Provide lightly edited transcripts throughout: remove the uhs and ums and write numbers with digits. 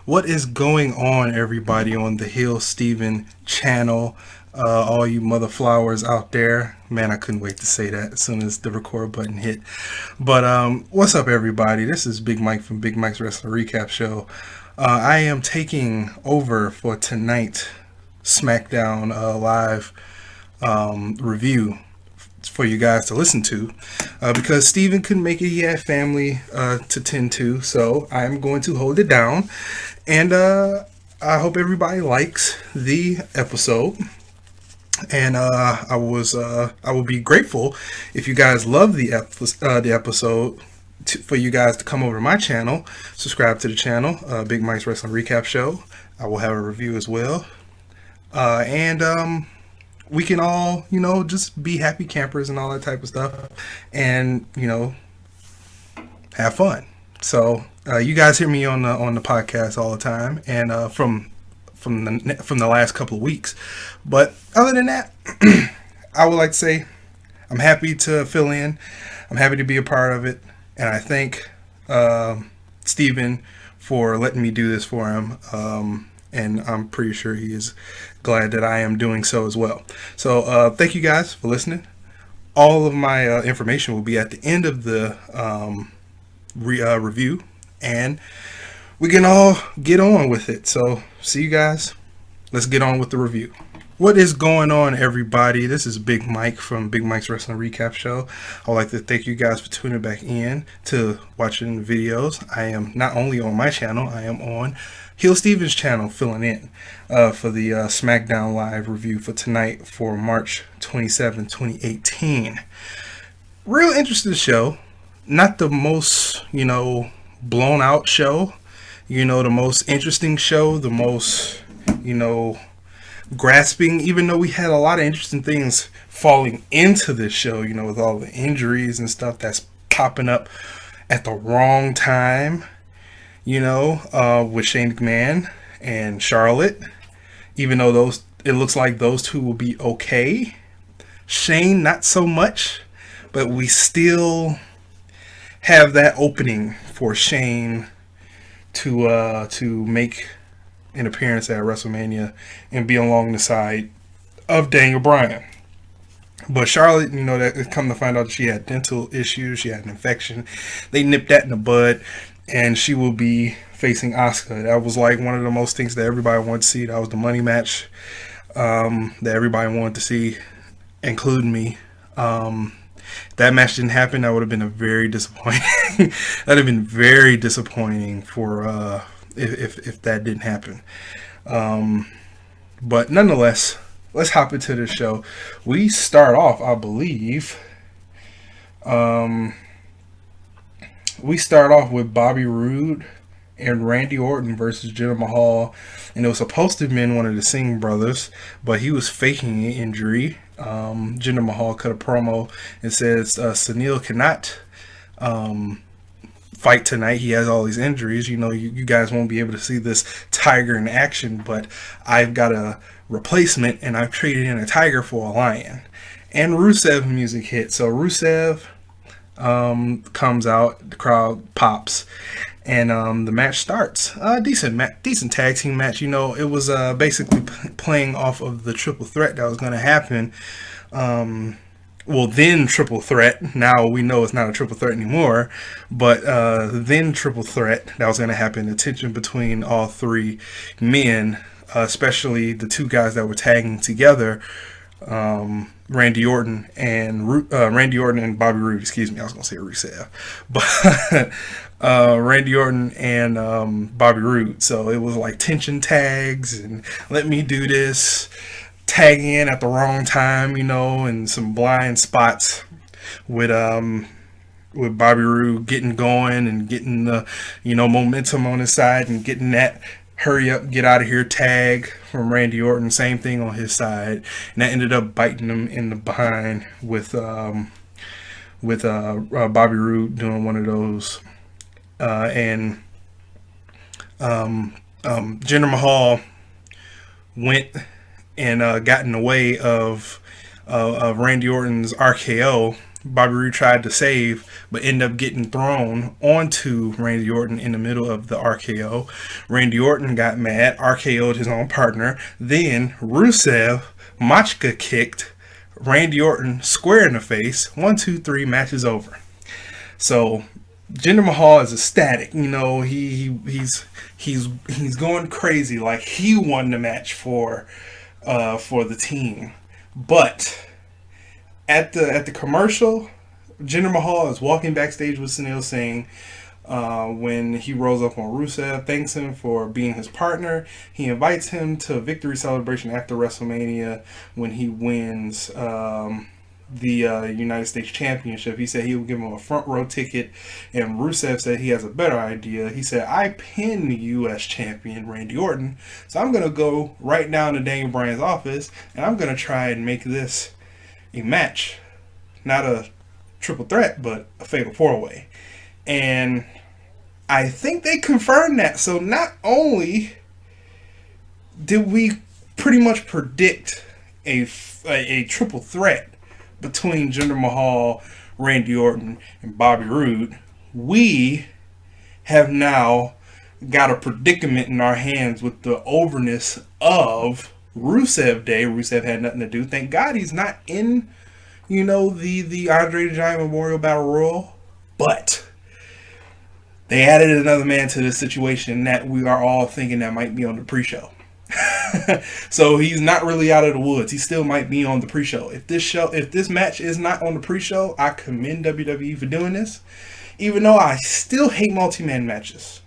What is going on, everybody, on the Hill Steven channel? All you mother flowers out there. Man, I couldn't wait to say that as soon as the record button hit. But what's up, everybody? This is Big Mike from Big Mike's Wrestling Recap Show. I am taking over for tonight Smackdown live review for you guys to listen to because Steven couldn't make it. He had family to tend to, so I'm going to hold it down. And I hope everybody likes the episode. And I will be grateful if you guys love the episode for you guys to come over to my channel, subscribe to the channel, Big Mike's Wrestling Recap Show. I will have a review as well. And we can all, just be happy campers and all that type of stuff, and have fun. So you guys hear me on the podcast all the time, and from the last couple of weeks. But other than that, I would like to say I'm happy to fill in. I'm happy to be a part of it, and I thank Steven for letting me do this for him. And I'm pretty sure he is glad that I am doing so as well. So thank you guys for listening. All of my information will be at the end of the review, and we can all get on with it. So see you guys. Let's get on with the review. What is going on, everybody? This is Big Mike from Big Mike's Wrestling Recap Show. I'd like to thank you guys for tuning back in to watching the videos. I am not only on my channel, I am on Hill Steven's channel filling in for the SmackDown Live review for tonight for March 27, 2018. Real interesting show. Not the most, blown out show. The most interesting show. The most, grasping, even though we had a lot of interesting things falling into this show, with all the injuries and stuff that's popping up at the wrong time, with Shane McMahon and Charlotte, even though it looks like those two will be okay. Shane, not so much, but we still have that opening for Shane to make an appearance at WrestleMania and be along the side of Daniel Bryan. But Charlotte, that come to find out she had dental issues, she had an infection. They nipped that in the bud, and she will be facing Asuka. That was like one of the most things that everybody wanted to see. That was the money match that everybody wanted to see, including me. That match didn't happen. That would have been a very disappointing. That'd have been very disappointing for if that didn't happen. But nonetheless, let's hop into this show. We start off, I believe. We start off with Bobby Roode and Randy Orton versus Jinder Mahal, and it was supposed to have been one of the Singh brothers, but he was faking an injury. Jinder Mahal cut a promo and says Sunil cannot fight tonight. He has all these injuries. You guys won't be able to see this tiger in action, but I've got a replacement, and I've traded in a tiger for a lion. And Rusev music hit, so Rusev comes out, the crowd pops, and the match starts. Decent tag team match. It was basically playing off of the triple threat that was going to happen. Then triple threat. Now we know it's not a triple threat anymore, but then triple threat that was going to happen. The tension between all three men, especially the two guys that were tagging together. Randy Orton and Bobby Roode. Excuse me, I was gonna say Rusev, but Randy Orton and Bobby Roode. So it was like tension tags and let me do this, tagging in at the wrong time, and some blind spots with Bobby Roode getting going and getting the momentum on his side and getting that hurry up, get out of here tag from Randy Orton. Same thing on his side, and that ended up biting him in the behind with Bobby Roode doing one of those, and Jinder Mahal went and got in the way of Randy Orton's RKO, Bobby Roode tried to save, but ended up getting thrown onto Randy Orton in the middle of the RKO. Randy Orton got mad, RKO'd his own partner. Then Rusev Machka kicked Randy Orton square in the face. 1, 2, 3, match is over. So Jinder Mahal is ecstatic. You know, he's going crazy like he won the match for the team. But at the commercial, Jinder Mahal is walking backstage with Sunil Singh. When he rolls up on Rusev, thanks him for being his partner. He invites him to a victory celebration after WrestleMania when he wins the United States Championship. He said he would give him a front row ticket, and Rusev said he has a better idea. He said, I pinned the U.S. champion Randy Orton, so I'm going to go right down to Daniel Bryan's office, and I'm going to try and make this a match. Not a triple threat, but a fatal four-way. And I think they confirmed that. So not only did we pretty much predict a triple threat between Jinder Mahal, Randy Orton, and Bobby Roode, we have now got a predicament in our hands with the overness of Rusev Day. Rusev had nothing to do. Thank God he's not in, the Andre the Giant Memorial Battle Royal. But they added another man to this situation that we are all thinking that might be on the pre-show. So he's not really out of the woods. He still might be on the pre-show. If this match is not on the pre-show, I commend WWE for doing this. Even though I still hate multi-man matches.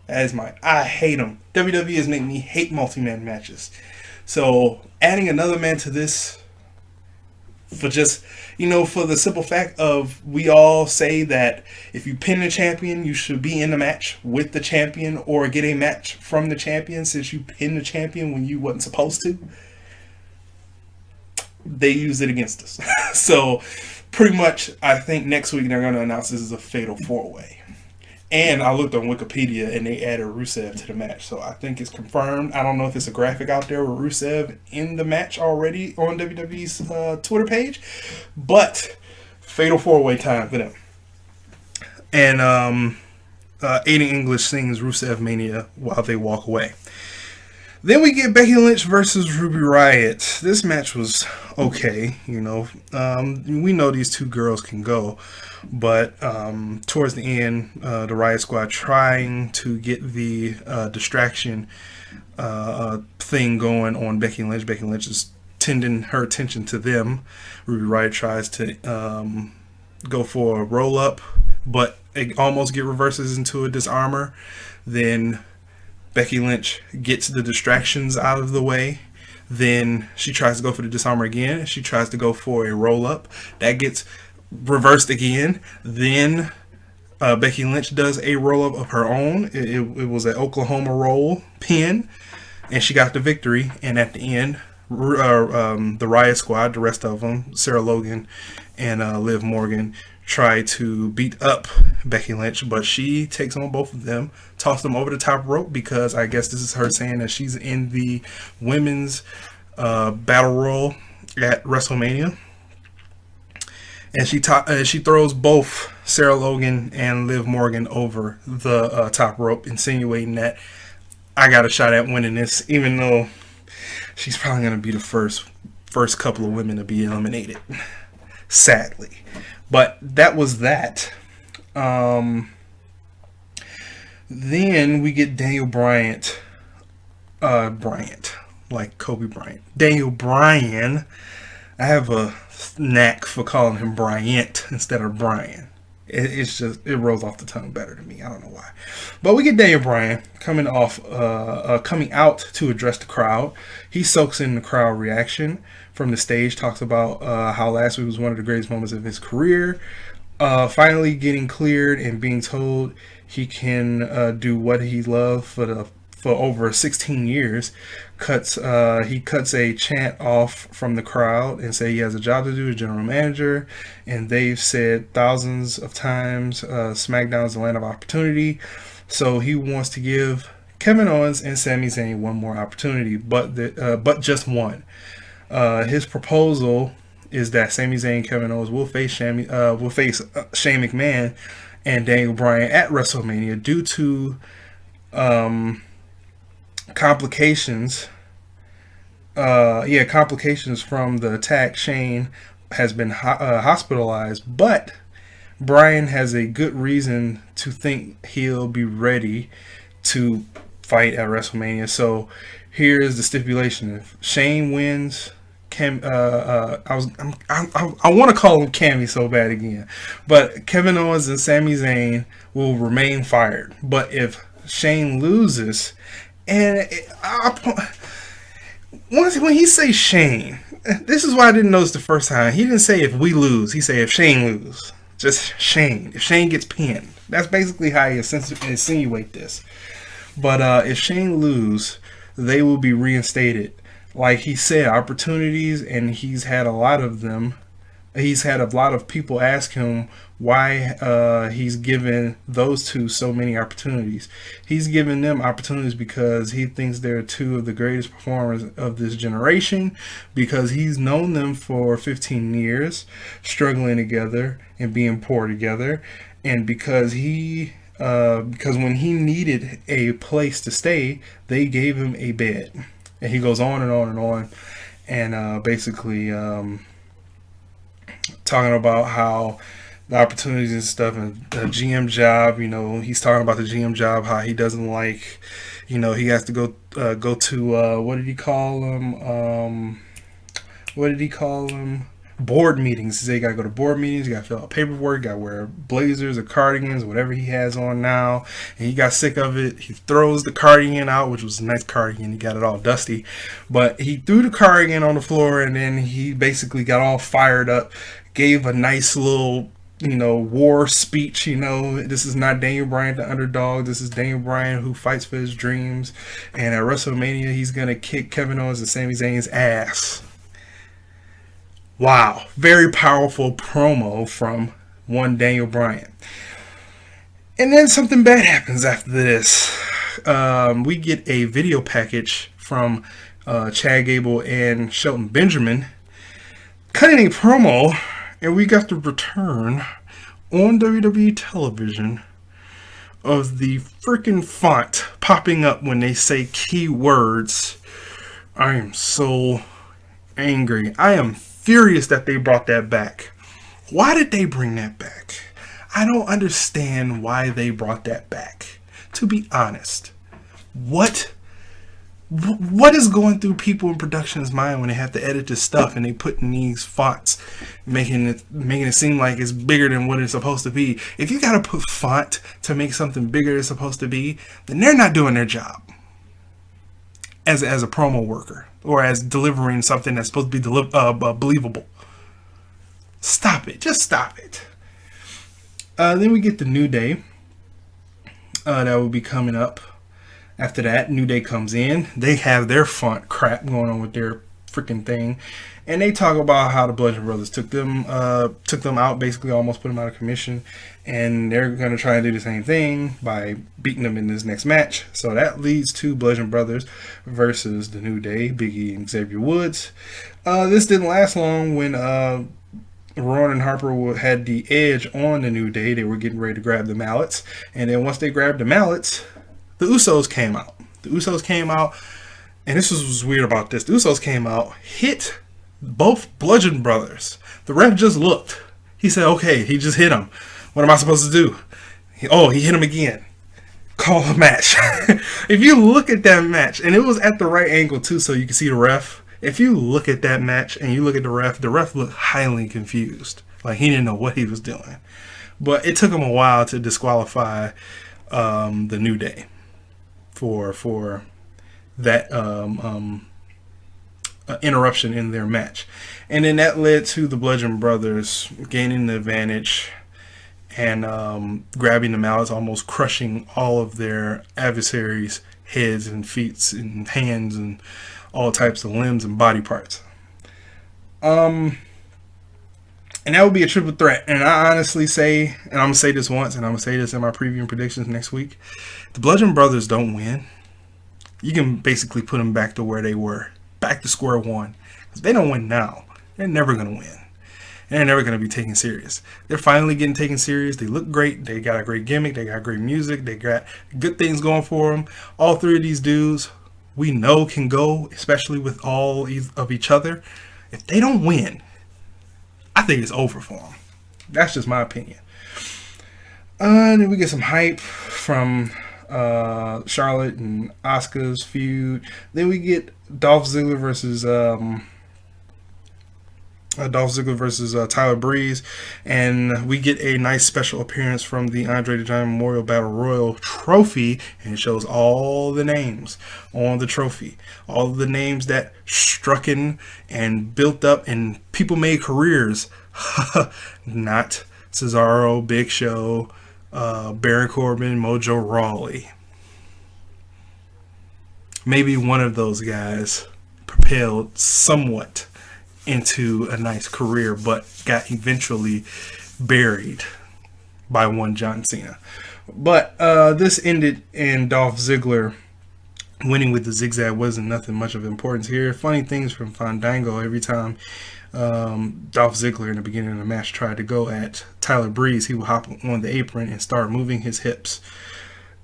I hate them. WWE has made me hate multi-man matches. So adding another man to this for just, for the simple fact of we all say that if you pin the champion, you should be in the match with the champion or get a match from the champion since you pinned the champion when you wasn't supposed to. They used it against us. So pretty much I think next week they're going to announce this is a fatal four-way. And I looked on Wikipedia and they added Rusev to the match. So I think it's confirmed. I don't know if it's a graphic out there with Rusev in the match already on WWE's Twitter page. But fatal four-way time for them. And Aiden English sings Rusev Mania while they walk away. Then we get Becky Lynch versus Ruby Riott. This match was okay, we know these two girls can go. But towards the end, the Riott Squad trying to get the distraction thing going on Becky Lynch. Becky Lynch is tending her attention to them. Ruby Riott tries to go for a roll-up, but it almost reverses into a disarmor. Then Becky Lynch gets the distractions out of the way. Then she tries to go for the disarmor again. She tries to go for a roll-up. That gets reversed again. Then Becky Lynch does a roll-up of her own. It was an Oklahoma roll pin, and she got the victory. And at the end, the Riott Squad, the rest of them, Sarah Logan and Liv Morgan, try to beat up Becky Lynch, but she takes on both of them, tosses them over the top rope because I guess this is her saying that she's in the women's battle royal at WrestleMania. And she throws both Sarah Logan and Liv Morgan over the top rope, insinuating that I got a shot at winning this, even though she's probably going to be the first couple of women to be eliminated, sadly. But that was that. Then we get Daniel Bryant, like Kobe Bryant. Daniel Bryan. I have a knack for calling him Bryant instead of Bryan. It rolls off the tongue better to me. I don't know why. But we get Daniel Bryan coming out to address the crowd. He soaks in the crowd reaction from the stage, talks about how last week was one of the greatest moments of his career. Finally getting cleared and being told he can do what he loved for over 16 years. He cuts a chant off from the crowd and say he has a job to do as general manager, and they've said thousands of times SmackDown is the land of opportunity, so he wants to give Kevin Owens and Sami Zayn one more opportunity, but just one. His proposal is that Sami Zayn, Kevin Owens will face Shane McMahon and Daniel Bryan at WrestleMania due to complications. Complications from the attack. Shane has been hospitalized, but Bryan has a good reason to think he'll be ready to fight at WrestleMania. So here's the stipulation: if Shane wins, I want to call him Cammy so bad again, but Kevin Owens and Sami Zayn will remain fired. But if Shane loses, and when he say Shane, this is why I didn't notice the first time. He didn't say if we lose. He said if Shane lose. Just Shane. If Shane gets pinned. That's basically how he insinuate this. But if Shane lose, they will be reinstated. Like he said, opportunities, and he's had a lot of them. He's had a lot of people ask him why he's given those two so many opportunities. He's given them opportunities because he thinks they're two of the greatest performers of this generation, because he's known them for 15 years, struggling together and being poor together, and because when he needed a place to stay, they gave him a bed. And he goes on and on and on, and basically talking about how the opportunities and stuff, and the GM job, he's talking about the GM job, how he doesn't like, he has to go to what did he call them? Board meetings. He said you gotta go to board meetings, you gotta fill out paperwork, you gotta wear blazers or cardigans, whatever he has on now, and he got sick of it. He throws the cardigan out, which was a nice cardigan. He got it all dusty, but he threw the cardigan on the floor, and then he basically got all fired up, gave a nice little war speech. This is not Daniel Bryan the underdog. This is Daniel Bryan who fights for his dreams, and at WrestleMania he's gonna kick Kevin Owens and Sami Zayn's ass. Wow, very powerful promo from one Daniel Bryan. And then something bad happens after this. We get a video package from Chad Gable and Shelton Benjamin cutting a promo, and we got the return on WWE television of the freaking font popping up when they say keywords. I am so angry. I am furious that they brought that back. Why did they bring that back? I don't understand why they brought that back. To be honest, what is going through people in production's mind when they have to edit this stuff and they put in these fonts, making it seem like it's bigger than what it's supposed to be? If you gotta put font to make something bigger than it's supposed to be, then they're not doing their job as a promo worker, or as delivering something that's supposed to be believable. Stop it. Just stop it. Then we get the New Day. That will be coming up. After that, New Day comes in. They have their font crap going on with their freaking thing. And they talk about how the Bludgeon Brothers took them out, basically almost put them out of commission. And they're going to try and do the same thing by beating them in this next match. So that leads to Bludgeon Brothers versus the New Day, Big E and Xavier Woods. This didn't last long. When Rowan and Harper had the edge on the New Day, they were getting ready to grab the mallets. And then once they grabbed the mallets, the Usos came out. And this was what's weird about this. The Usos came out, hit both Bludgeon Brothers. The ref just looked. He said, okay, he just hit him. What am I supposed to do? He hit him again. Call a match. If you look at that match, and it was at the right angle too, so you can see the ref. If you look at that match and you look at the ref looked highly confused. Like he didn't know what he was doing. But it took him a while to disqualify the New Day for that interruption in their match. And then that led to the Bludgeon Brothers gaining the advantage and grabbing the mallets, almost crushing all of their adversaries' heads and feet and hands and all types of limbs and body parts. And that would be a triple threat. And I honestly say, and I'm going to say this once, and I'm going to say this in my preview and predictions next week, the Bludgeon Brothers don't win, you can basically put them back to where they were, back to square one. Because they don't win now, they're never going to win. and they're never going to be taken serious. They're finally getting taken serious. They look great. They got a great gimmick. They got great music. They got good things going for them. All three of these dudes we know can go, especially with all of each other. If they don't win, I think it's over for them. That's just my opinion. Then we get some hype from Charlotte and Asuka's feud. Then we get Dolph Ziggler versus Tyler Breeze, and we get a nice special appearance from the Andre the Giant Memorial Battle Royal trophy, and it shows all the names on the trophy, all the names that struck in and built up and people made careers. Not Cesaro, Big Show, Baron Corbin, Mojo Rawley. Maybe one of those guys propelled somewhat into a nice career, but got eventually buried by one John Cena. But this ended in Dolph Ziggler winning with the zigzag. Wasn't nothing much of importance here. Funny things from Fandango: every time Dolph Ziggler in the beginning of the match tried to go at Tyler Breeze, he would hop on the apron and start moving his hips.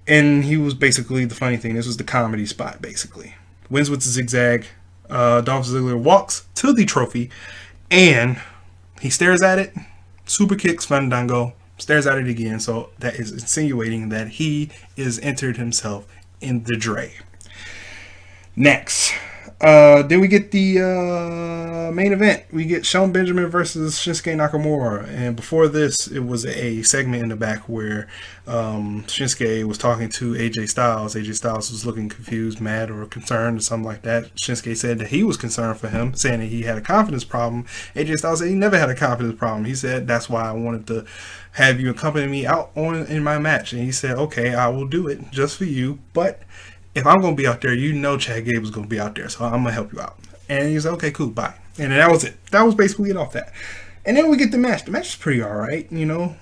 And he was basically the funny thing. This was the comedy spot, basically. Wins with the zigzag. Dolph Ziggler walks to the trophy and he stares at it. Super kicks Fandango. Stares at it again. So that is insinuating that he is entered himself in the Dre. Next. Then we get the main event. We get Shelton Benjamin versus Shinsuke Nakamura. And before this, it was a segment in the back where Shinsuke was talking to AJ Styles. AJ Styles was looking confused, mad, or concerned, or something like that. Shinsuke said that he was concerned for him, saying that he had a confidence problem. AJ Styles said he never had a confidence problem. He said, that's why I wanted to have you accompany me out in my match. And he said, okay, I will do it just for you, but if I'm going to be out there, you know Chad Gable's going to be out there, so I'm going to help you out. And he said, okay, cool, bye. And that was it. That was basically it off that. And then we get the match. The match is pretty alright, you know.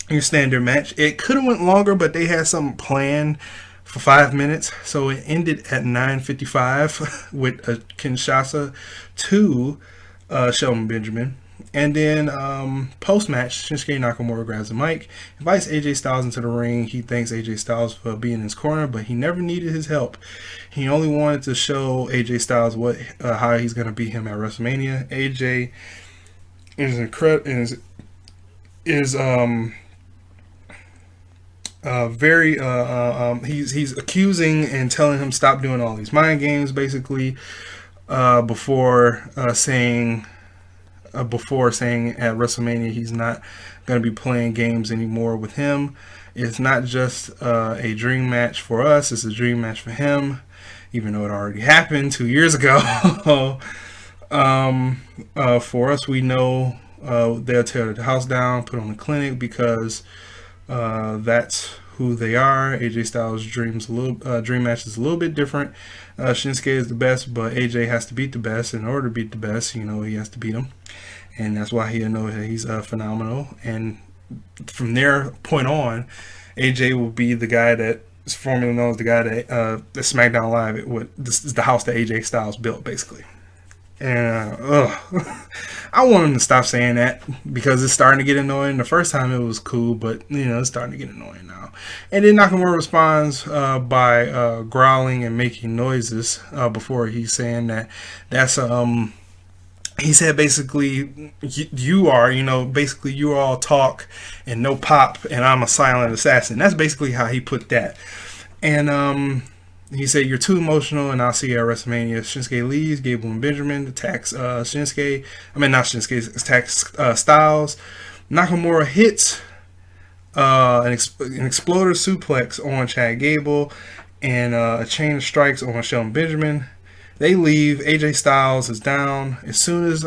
Your standard match. It could have went longer, but they had something planned for 5 minutes. So it ended at 9:55 with a Kinshasa to Shelton Benjamin. And then post-match, Shinsuke Nakamura grabs the mic, invites AJ Styles into the ring. He thanks AJ Styles for being in his corner, but he never needed his help. He only wanted to show AJ Styles how he's going to beat him at WrestleMania. AJ is he's accusing and telling him stop doing all these mind games, basically, before saying at WrestleMania he's not going to be playing games anymore with him. It's not just a dream match for us, it's a dream match for him, even though it already happened 2 years ago. For us, we know they'll tear the house down, put on a clinic, because that's who they are. AJ Styles' dream match is a little bit different. Shinsuke is the best, but AJ has to beat the best. In order to beat the best, he has to beat him, and that's why he'll know that he's phenomenal. And from their point on, AJ will be the guy that is formerly known as the guy that SmackDown Live. This is the house that AJ Styles built, basically. And I want him to stop saying that, because it's starting to get annoying. The first time it was cool, but it's starting to get annoying now. And then Nakamura responds by growling and making noises before he's saying that's he said basically you all talk and no pop, and I'm a silent assassin. That's basically how he put that. And he said, you're too emotional, and I'll see you at WrestleMania. Shinsuke leaves. Gable and Benjamin attacks attacks Styles. Nakamura hits an exploder suplex on Chad Gable, and a chain of strikes on Shelton Benjamin. They leave. AJ Styles is down. As soon as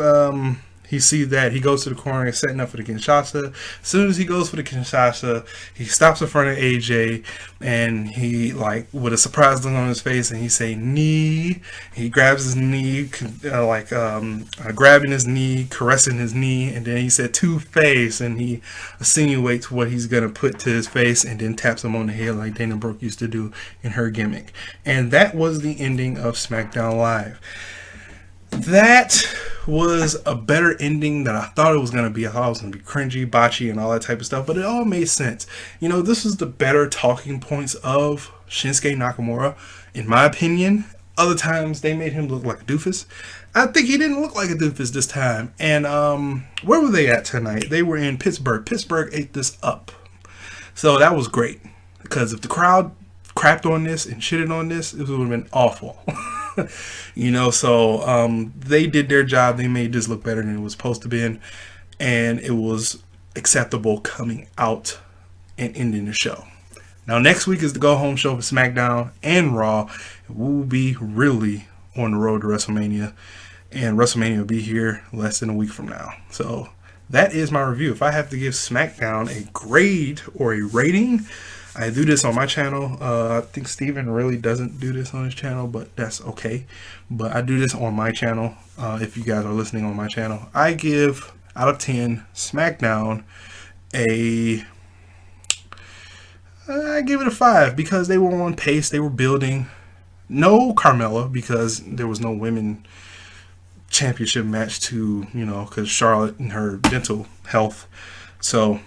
he sees that, he goes to the corner and setting up for the Kinshasa. As soon as he goes for the Kinshasa, he stops in front of AJ, and he, with a surprise look on his face, and he say knee. He grabs his knee, grabbing his knee, caressing his knee, and then he said to face, and he insinuates what he's gonna put to his face, and then taps him on the head like Dana Brooke used to do in her gimmick. And that was the ending of SmackDown Live. That was a better ending than I thought it was going to be. I thought it was going to be cringy, botchy, and all that type of stuff, but it all made sense. You know, this is the better talking points of Shinsuke Nakamura, in my opinion. Other times they made him look like a doofus. I think he didn't look like a doofus this time. And where were they at tonight? They were in Pittsburgh. Pittsburgh ate this up. So that was great. Because if the crowd crapped on this and shitted on this, it would have been awful. You know, so they did their job. They made this look better than it was supposed to be, and it was acceptable coming out and ending the show. Now next week is the go home show for SmackDown and Raw. We'll be really on the road to WrestleMania, and WrestleMania will be here less than a week from now. So that is my review. If I have to give SmackDown a grade or a rating, I do this on my channel. I think Steven really doesn't do this on his channel, but that's okay. But I do this on my channel. If you guys are listening on my channel, I give out of 10 SmackDown I give it a 5 because they were on pace. They were building. No Carmella because there was no women championship match to, you know, because Charlotte and her dental health. So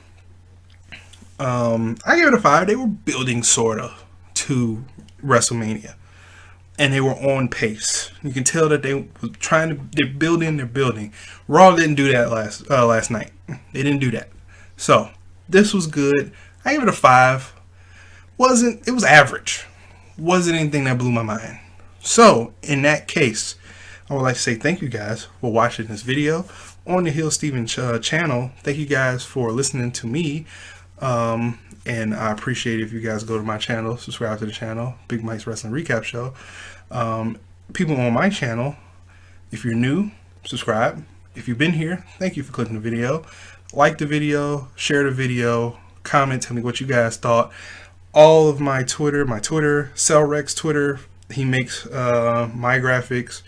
I give it a 5. They were building sort of to WrestleMania, and they were on pace. You can tell that they were they're building. Raw didn't do that last night. They didn't do that. So this was good. I give it a 5. It was average. Wasn't anything that blew my mind. So in that case, I would like to say thank you guys for watching this video on the Hill Steven channel. Thank you guys for listening to me. And I appreciate it if you guys go to my channel, subscribe to the channel, Big Mike's Wrestling Recap Show. People on my channel, if you're new, subscribe. If you've been here, thank you for clicking the video. Like the video, share the video, comment, tell me what you guys thought. All of my Twitter, Salrex Twitter, he makes my graphics,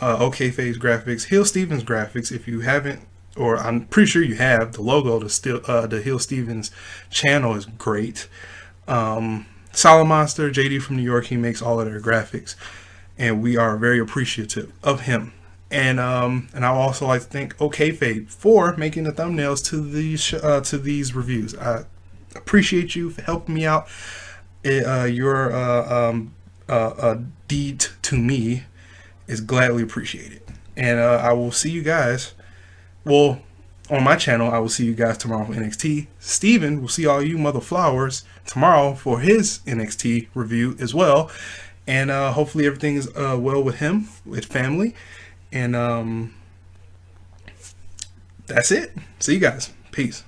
OK Phase graphics, Hill Stevens graphics. If you haven't, or I'm pretty sure you have, the logo to the Hill Stevens channel is great. Solid Monster, JD from New York, he makes all of their graphics, and we are very appreciative of him. And I also like to thank OK Fade for making the thumbnails to these reviews. I appreciate you for helping me out. Your deed to me is gladly appreciated. And I will see you guys. Well, on my channel, I will see you guys tomorrow for NXT. Steven will see all you mother flowers tomorrow for his NXT review as well. And hopefully everything is well with him, with family. And that's it. See you guys. Peace.